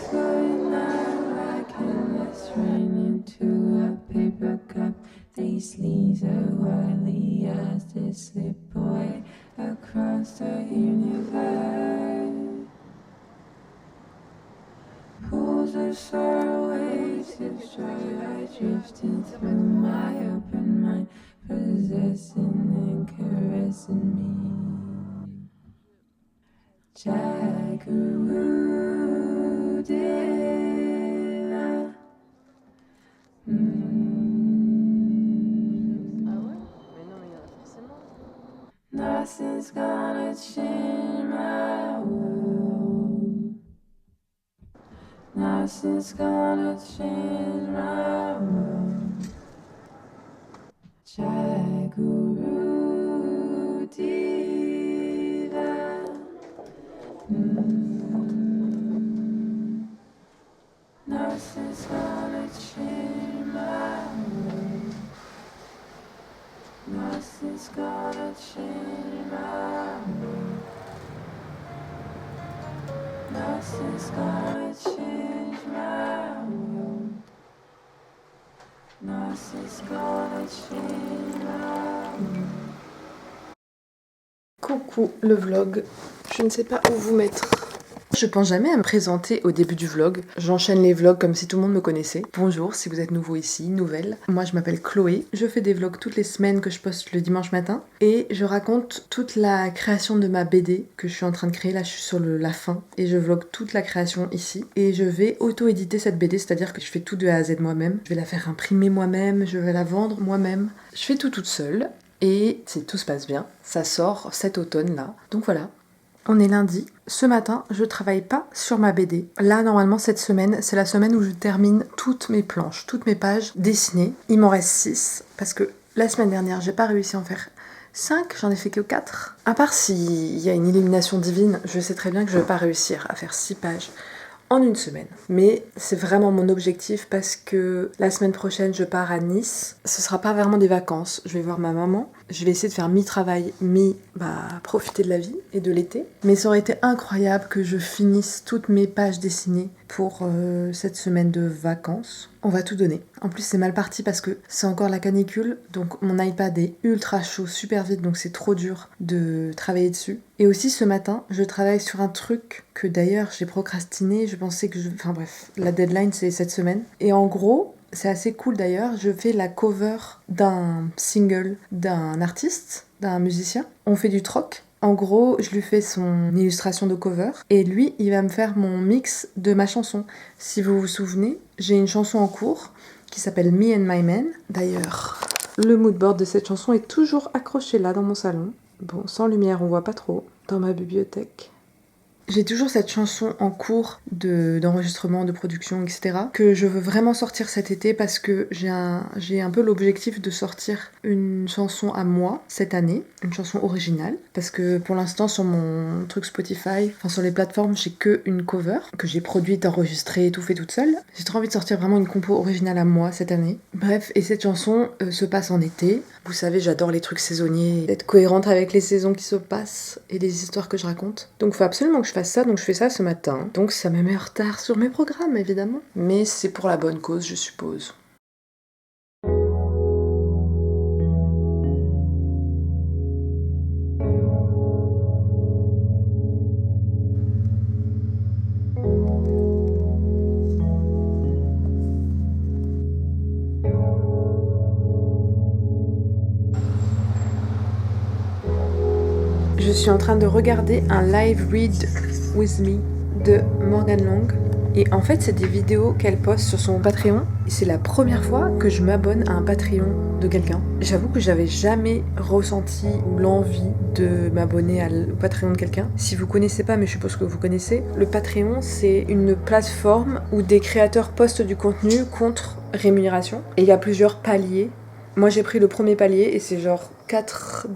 flowing out like endless rain into a paper cup. These leaves are wildly as they slip away across the universe. Pools of sorrow, waves of joy are drifting through my open mind, possessing and caressing me. Jaggeru Deva. Ah ouais? Mais non, mais il y en a forcément. Nothing's gonna change my world. Nothing's gonna change my world. Jaggeru Deva. Nothing's gonna change my world. Nothing's gonna change my world. Nothing's gonna change my world. Nothing's gonna change my world. Coucou le vlog, je ne sais pas où vous mettre. Je pense jamais à me présenter au début du vlog. J'enchaîne les vlogs comme si tout le monde me connaissait. Bonjour si vous êtes nouveau ici, nouvelle. Moi je m'appelle Chloé. Je fais des vlogs toutes les semaines que je poste le dimanche matin. Et je raconte toute la création de ma BD que je suis en train de créer. Là je suis sur la fin. Et je vlog toute la création ici. Et je vais auto-éditer cette BD, c'est-à-dire que je fais tout de A à Z moi-même. Je vais la faire imprimer moi-même, je vais la vendre moi-même. Je fais tout toute seule. Et si tout se passe bien, ça sort cet automne là. Donc voilà. On est lundi. Ce matin, je travaille pas sur ma BD. Là, normalement, cette semaine, c'est la semaine où je termine toutes mes planches, toutes mes pages dessinées. Il m'en reste 6, parce que la semaine dernière, j'ai pas réussi à en faire 5, j'en ai fait que 4. À part s'il y a une illumination divine, je sais très bien que je vais pas réussir à faire 6 pages en une semaine. Mais c'est vraiment mon objectif parce que la semaine prochaine, je pars à Nice. Ce sera pas vraiment des vacances. Je vais voir ma maman. Je vais essayer de faire mi-travail, profiter de la vie et de l'été. Mais ça aurait été incroyable que je finisse toutes mes pages dessinées pour cette semaine de vacances. On va tout donner. En plus, c'est mal parti parce que c'est encore la canicule. Donc mon iPad est ultra chaud, super vite. Donc c'est trop dur de travailler dessus. Et aussi ce matin, je travaille sur un truc que d'ailleurs j'ai procrastiné. Je pensais que Enfin bref, la deadline c'est cette semaine. Et en gros, c'est assez cool d'ailleurs, je fais la cover d'un single d'un artiste, d'un musicien. On fait du troc. En gros, je lui fais son illustration de cover et lui, il va me faire mon mix de ma chanson. Si vous vous souvenez, j'ai une chanson en cours qui s'appelle Me and My Man. D'ailleurs, le moodboard de cette chanson est toujours accroché là dans mon salon. Bon, sans lumière, on voit pas trop. Dans ma bibliothèque. J'ai toujours cette chanson en cours d'enregistrement, de production, etc. que je veux vraiment sortir cet été parce que j'ai un peu l'objectif de sortir une chanson à moi cette année, une chanson originale. Parce que pour l'instant sur mon truc Spotify, enfin sur les plateformes, j'ai que une cover que j'ai produite, enregistrée, tout fait toute seule. J'ai trop envie de sortir vraiment une compo originale à moi cette année. Bref, et cette chanson se passe en été. Vous savez, j'adore les trucs saisonniers, d'être cohérente avec les saisons qui se passent et les histoires que je raconte. Donc faut absolument que je fasse ça, donc je fais ça ce matin. Donc ça me met en retard sur mes programmes évidemment. Mais c'est pour la bonne cause, je suppose. Je suis en train de regarder un live read with me de Morgan Long. Et en fait, c'est des vidéos qu'elle poste sur son Patreon. C'est la première fois que je m'abonne à un Patreon de quelqu'un. J'avoue que j'avais jamais ressenti l'envie de m'abonner au Patreon de quelqu'un. Si vous connaissez pas, mais je suppose que vous connaissez, le Patreon, c'est une plateforme où des créateurs postent du contenu contre rémunération. Et il y a plusieurs paliers. Moi, j'ai pris le premier palier et c'est genre $4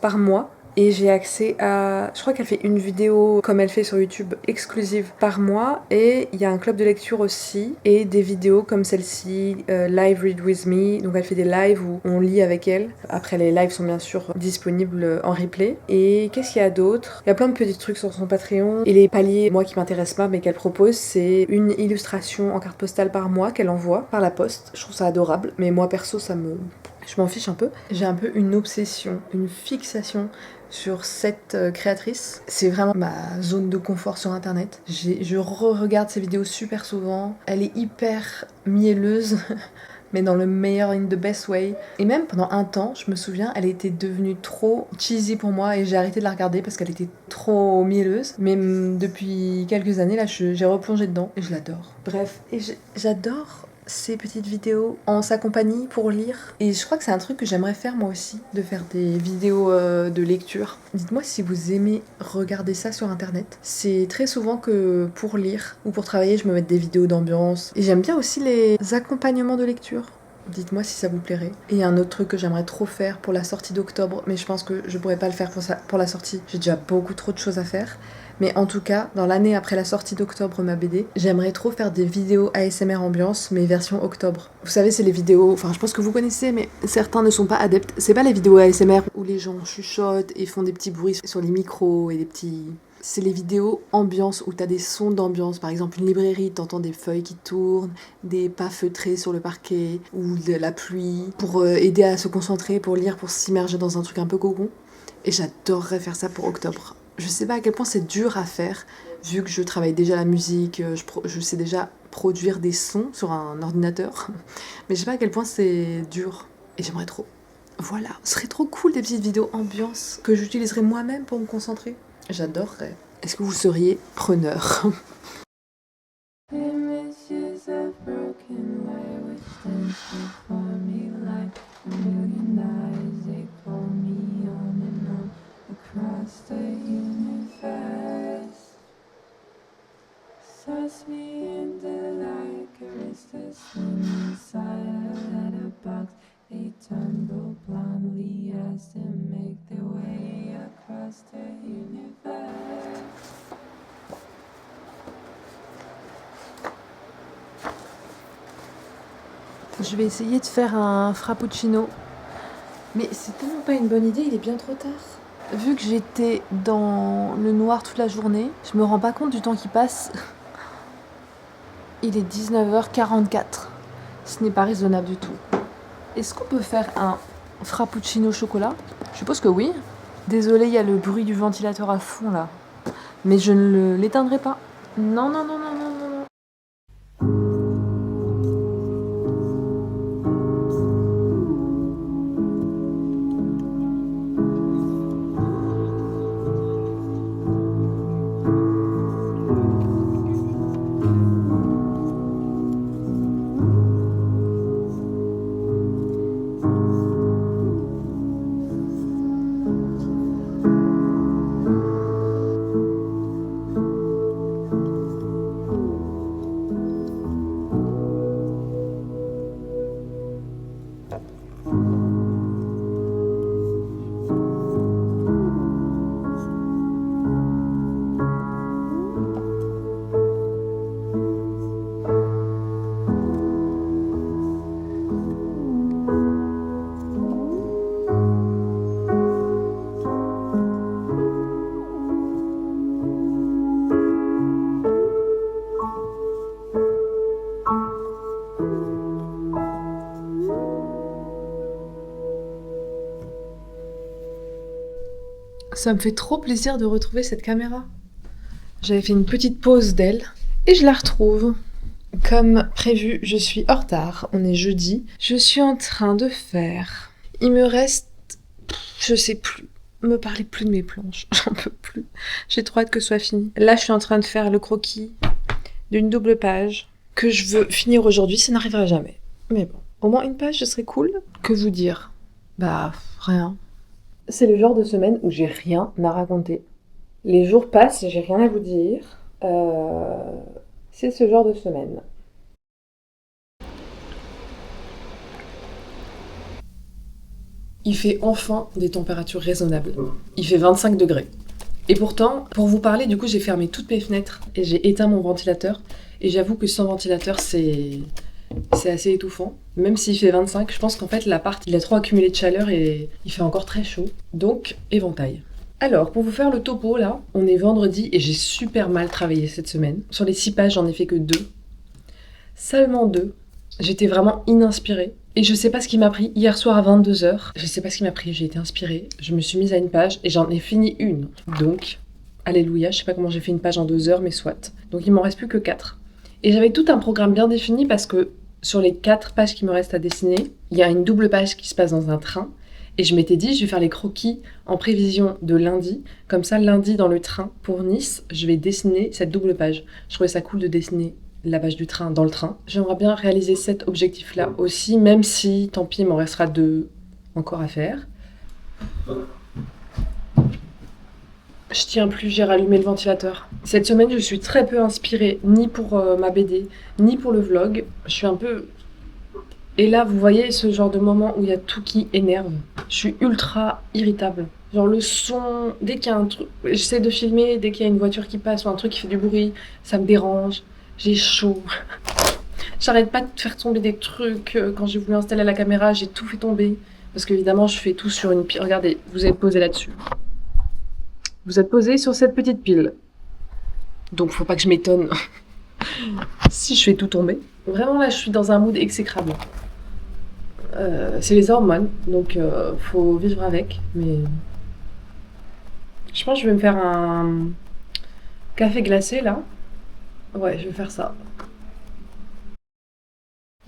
par mois. et j'ai accès à... Je crois qu'elle fait une vidéo comme elle fait sur YouTube exclusive par mois, et il y a un club de lecture aussi et des vidéos comme celle-ci, Live Read With Me. Donc elle fait des lives où on lit avec elle. Après les lives sont bien sûr disponibles en replay. Et qu'est-ce qu'il y a d'autre? Il y a plein de petits trucs sur son Patreon. Et les paliers, moi qui m'intéresse pas mais qu'elle propose, c'est une illustration en carte postale par mois qu'elle envoie par la poste. Je trouve ça adorable, mais moi perso je m'en fiche un peu. J'ai un peu une obsession, une fixation sur cette créatrice. C'est vraiment ma zone de confort sur internet. Je re-regarde ses vidéos super souvent. Elle est hyper mielleuse. Mais dans le meilleur, in the best way. Et même pendant un temps, je me souviens, elle était devenue trop cheesy pour moi et j'ai arrêté de la regarder parce qu'elle était trop mielleuse. Mais depuis quelques années, là, j'ai replongé dedans et je l'adore. Bref, et j'adore ces petites vidéos en sa compagnie pour lire. Et je crois que c'est un truc que j'aimerais faire moi aussi, de faire des vidéos de lecture. Dites-moi si vous aimez regarder ça sur internet. C'est très souvent que pour lire ou pour travailler, je me mets des vidéos d'ambiance. Et j'aime bien aussi les accompagnements de lecture. Dites-moi si ça vous plairait. Et il y a un autre truc que j'aimerais trop faire pour la sortie d'octobre, mais je pense que je pourrais pas le faire pour la sortie. J'ai déjà beaucoup trop de choses à faire. Mais en tout cas, dans l'année après la sortie d'octobre, ma BD, j'aimerais trop faire des vidéos ASMR ambiance, mais version octobre. Vous savez, c'est les vidéos, enfin je pense que vous connaissez, mais certains ne sont pas adeptes. C'est pas les vidéos ASMR où les gens chuchotent et font des petits bruits sur les micros et des petits... C'est les vidéos ambiance où t'as des sons d'ambiance. Par exemple, une librairie, t'entends des feuilles qui tournent, des pas feutrés sur le parquet, ou de la pluie, pour aider à se concentrer, pour lire, pour s'immerger dans un truc un peu cocon. Et j'adorerais faire ça pour octobre. Je sais pas à quel point c'est dur à faire, vu que je travaille déjà la musique, je sais déjà produire des sons sur un ordinateur. Mais je sais pas à quel point c'est dur. Et j'aimerais trop. Voilà, ce serait trop cool des petites vidéos ambiance que j'utiliserais moi-même pour me concentrer. J'adorerais. Est-ce que vous seriez preneur? Images of broken wire which dance before me like a million eyes. They call me on and on across the universe. Suss me into like a restless wind inside a letterbox. They tumble blindly as they make their way across the universe. Je vais essayer de faire un frappuccino. Mais c'est tellement pas une bonne idée, il est bien trop tard. Vu que j'étais dans le noir toute la journée, je me rends pas compte du temps qui passe. Il est 19h44. Ce n'est pas raisonnable du tout. Est-ce qu'on peut faire un frappuccino chocolat? Je suppose que oui. Désolée, il y a le bruit du ventilateur à fond là. Mais je ne l'éteindrai pas. Non, non, non, non, non, non, non. Ça me fait trop plaisir de retrouver cette caméra. J'avais fait une petite pause d'elle et je la retrouve. Comme prévu, je suis en retard. On est jeudi. Je suis en train de faire... Il me reste... Je sais plus. Me parlez plus de mes planches. J'en peux plus. J'ai trop hâte que ce soit fini. Là, je suis en train de faire le croquis d'une double page que je veux finir aujourd'hui. Ça n'arrivera jamais. Mais bon, au moins une page, ce serait cool. Que vous dire? Bah, rien. C'est le genre de semaine où j'ai rien à raconter. Les jours passent, j'ai rien à vous dire. C'est ce genre de semaine. il fait enfin des températures raisonnables. Il fait 25 degrés. Et pourtant, pour vous parler, du coup, j'ai fermé toutes mes fenêtres et j'ai éteint mon ventilateur. Et j'avoue que sans ventilateur, c'est assez étouffant. Même s'il fait 25, je pense qu'en fait, l'appart, il a trop accumulé de chaleur et il fait encore très chaud. Donc, éventail. Alors, pour vous faire le topo, là, on est vendredi et j'ai super mal travaillé cette semaine. Sur les 6 pages, j'en ai fait que 2. Seulement 2. J'étais vraiment inspirée. Et je sais pas ce qui m'a pris hier soir à 22h. Je sais pas ce qui m'a pris, j'ai été inspirée. Je me suis mise à une page et j'en ai fini une. Donc, alléluia, je sais pas comment j'ai fait une page en 2 heures, mais soit. Donc il m'en reste plus que 4. Et j'avais tout un programme bien défini parce que sur les 4 pages qui me restent à dessiner, il y a une double page qui se passe dans un train. Et je m'étais dit, je vais faire les croquis en prévision de lundi. Comme ça, lundi dans le train pour Nice, je vais dessiner cette double page. Je trouvais ça cool de dessiner la page du train dans le train. J'aimerais bien réaliser cet objectif-là aussi, même si, tant pis, il m'en restera 2 encore à faire. Je tiens plus, j'ai rallumé le ventilateur. Cette semaine, je suis très peu inspirée, ni pour ma BD, ni pour le vlog. Je suis un peu... Et là, vous voyez ce genre de moment où il y a tout qui énerve. Je suis ultra irritable. Genre le son, dès qu'il y a un truc... J'essaie de filmer, dès qu'il y a une voiture qui passe ou un truc qui fait du bruit, ça me dérange. J'ai chaud. J'arrête pas de faire tomber des trucs. Quand j'ai voulu installer la caméra, j'ai tout fait tomber. Parce qu'évidemment, je fais tout sur une pile. Regardez, vous êtes posé là-dessus. Vous êtes posé sur cette petite pile. Donc faut pas que je m'étonne si je fais tout tomber. Vraiment là, je suis dans un mood exécrable. C'est les hormones, donc faut vivre avec. Mais je pense que je vais me faire un café glacé là. Ouais, je vais faire ça.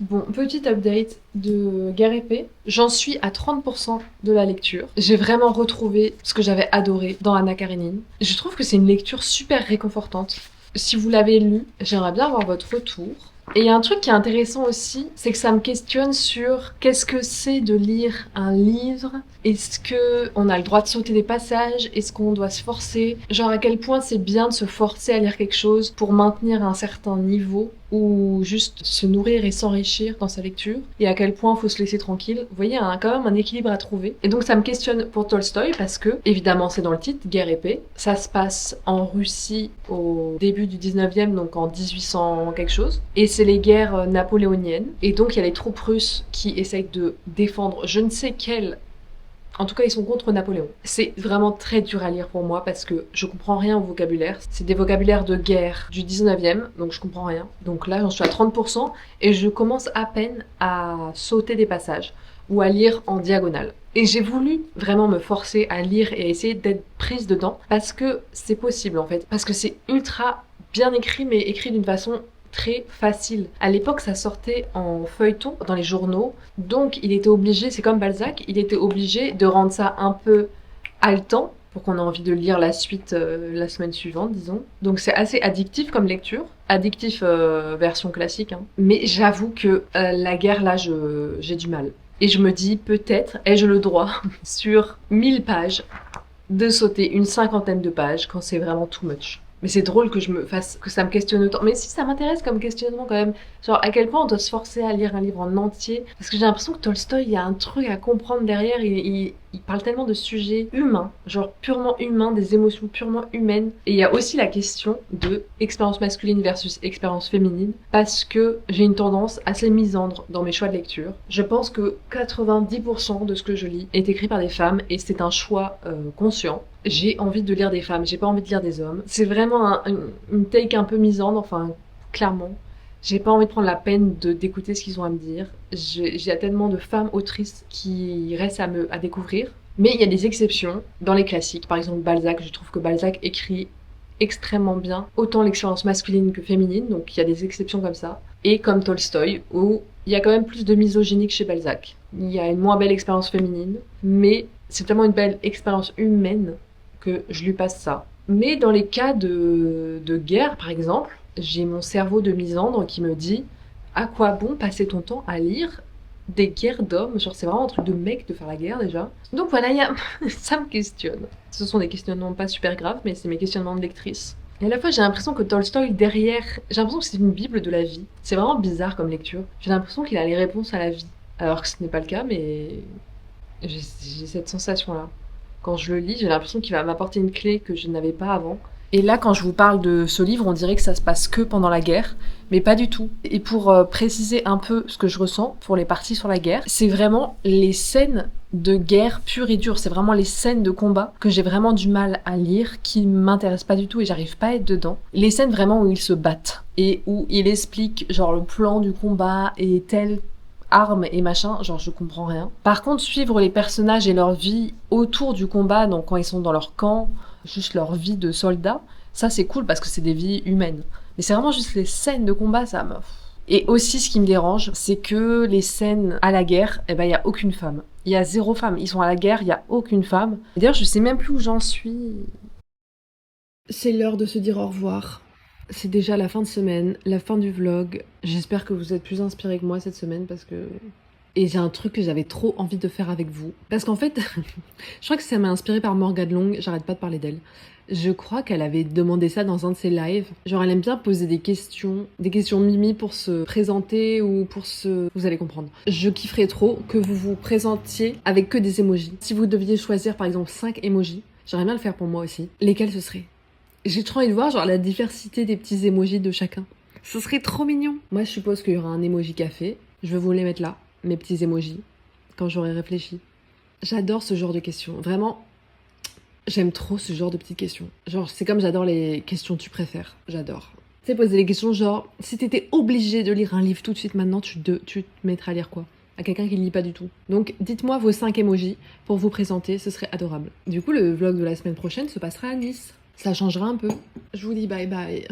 Bon, petit update de Guerre épée. J'en suis à 30% de la lecture. J'ai vraiment retrouvé ce que j'avais adoré dans Anna Karénine. Je trouve que c'est une lecture super réconfortante. Si vous l'avez lu, j'aimerais bien avoir votre retour. Et il y a un truc qui est intéressant aussi, c'est que ça me questionne sur qu'est-ce que c'est de lire un livre. Est-ce qu'on a le droit de sauter des passages? Est-ce qu'on doit se forcer? Genre à quel point c'est bien de se forcer à lire quelque chose pour maintenir un certain niveau ou juste se nourrir et s'enrichir dans sa lecture, et à quel point il faut se laisser tranquille. Vous voyez, il y a quand même un équilibre à trouver. Et donc ça me questionne pour Tolstoï parce que, évidemment c'est dans le titre, Guerre épée, ça se passe en Russie au début du 19e, donc en 1800 quelque chose, et c'est les guerres napoléoniennes, et donc il y a les troupes russes qui essayent de défendre je ne sais quelle... En tout cas, ils sont contre Napoléon. C'est vraiment très dur à lire pour moi parce que je comprends rien au vocabulaire. C'est des vocabulaires de guerre du 19e, donc je comprends rien. Donc là, j'en suis à 30% et je commence à peine à sauter des passages ou à lire en diagonale. Et j'ai voulu vraiment me forcer à lire et à essayer d'être prise dedans parce que c'est possible en fait. Parce que c'est ultra bien écrit, mais écrit d'une façon très facile. À l'époque, ça sortait en feuilleton dans les journaux, donc il était obligé, c'est comme Balzac, il était obligé de rendre ça un peu haletant pour qu'on ait envie de lire la suite la semaine suivante, disons. Donc c'est assez addictif comme lecture, addictif version classique, hein. Mais j'avoue que la guerre, là, j'ai du mal. Et je me dis, peut-être ai-je le droit, sur 1000 pages, de sauter une 50aine de pages quand c'est vraiment too much. Mais c'est drôle que que ça me questionne autant. Mais si, ça m'intéresse comme questionnement quand même. Genre, à quel point on doit se forcer à lire un livre en entier. Parce que j'ai l'impression que Tolstoï, il y a un truc à comprendre derrière. Il parle tellement de sujets humains, genre purement humains, des émotions purement humaines. Et il y a aussi la question de expérience masculine versus expérience féminine. Parce que j'ai une tendance assez misandre dans mes choix de lecture. Je pense que 90% de ce que je lis est écrit par des femmes. Et c'est un choix conscient. J'ai envie de lire des femmes, j'ai pas envie de lire des hommes. C'est vraiment une take un peu misandre, enfin, clairement. J'ai pas envie de prendre la peine d'écouter ce qu'ils ont à me dire. J'ai tellement de femmes autrices qui restent à découvrir. Mais il y a des exceptions dans les classiques. Par exemple, Balzac, je trouve que Balzac écrit extrêmement bien, autant l'expérience masculine que féminine, donc il y a des exceptions comme ça. Et comme Tolstoï, où il y a quand même plus de misogynie que chez Balzac. Il y a une moins belle expérience féminine, mais c'est tellement une belle expérience humaine que je lui passe ça. Mais dans les cas de guerre, par exemple, j'ai mon cerveau de misandre qui me dit à quoi bon passer ton temps à lire des guerres d'hommes? Genre, c'est vraiment un truc de mec de faire la guerre déjà. Donc voilà, ça me questionne. Ce sont des questionnements pas super graves, mais c'est mes questionnements de lectrice. Et à la fois, j'ai l'impression que Tolstoï, derrière, j'ai l'impression que c'est une bible de la vie. C'est vraiment bizarre comme lecture. J'ai l'impression qu'il a les réponses à la vie. Alors que ce n'est pas le cas, mais J'ai cette sensation-là. Quand je le lis, j'ai l'impression qu'il va m'apporter une clé que je n'avais pas avant. Et là, quand je vous parle de ce livre, on dirait que ça se passe que pendant la guerre, mais pas du tout. Et pour préciser un peu ce que je ressens pour les parties sur la guerre, c'est vraiment les scènes de guerre pure et dure. C'est vraiment les scènes de combat que j'ai vraiment du mal à lire, qui m'intéressent pas du tout et j'arrive pas à être dedans. Les scènes vraiment où ils se battent et où il explique genre le plan du combat et tel armes et machin, genre je comprends rien. Par contre, suivre les personnages et leur vie autour du combat, donc quand ils sont dans leur camp, juste leur vie de soldats, ça c'est cool parce que c'est des vies humaines. Mais c'est vraiment juste les scènes de combat, ça me... Et aussi, ce qui me dérange, c'est que les scènes à la guerre, eh ben, il y a aucune femme. Il y a 0 femme. Ils sont à la guerre, il y a aucune femme. D'ailleurs, je sais même plus où j'en suis. C'est l'heure de se dire au revoir. C'est déjà la fin de semaine, la fin du vlog. J'espère que vous êtes plus inspirés que moi cette semaine parce que... Et j'ai un truc que j'avais trop envie de faire avec vous. Parce qu'en fait, je crois que ça m'a inspirée par Morgane Long, j'arrête pas de parler d'elle. Je crois qu'elle avait demandé ça dans un de ses lives. Genre, elle aime bien poser des questions mimi pour se présenter ou pour se... Vous allez comprendre. Je kifferais trop que vous vous présentiez avec que des emojis. Si vous deviez choisir par exemple 5 emojis, j'aimerais bien le faire pour moi aussi. Lesquels ce seraient? J'ai trop envie de voir genre la diversité des petits emojis de chacun. Ce serait trop mignon. Moi, je suppose qu'il y aura un emoji café. Je vais vous les mettre là, mes petits emojis, quand j'aurai réfléchi. J'adore ce genre de questions. Vraiment, j'aime trop ce genre de petites questions. Genre, c'est comme j'adore les questions tu préfères. J'adore. Tu sais, poser des questions genre, si t'étais obligé de lire un livre tout de suite maintenant, tu te mettrais à lire quoi? À quelqu'un qui ne lit pas du tout. Donc, dites-moi vos 5 emojis pour vous présenter, ce serait adorable. Du coup, le vlog de la semaine prochaine se passera à Nice. Ça changera un peu. Je vous dis bye bye.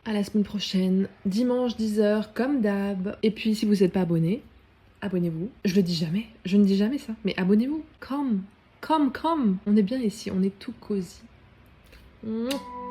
À la semaine prochaine, dimanche 10h, comme d'hab. Et puis, si vous n'êtes pas abonné, abonnez-vous. Je le dis jamais, je ne dis jamais ça. Mais abonnez-vous. Come. On est bien ici, on est tout cosy. Mouah.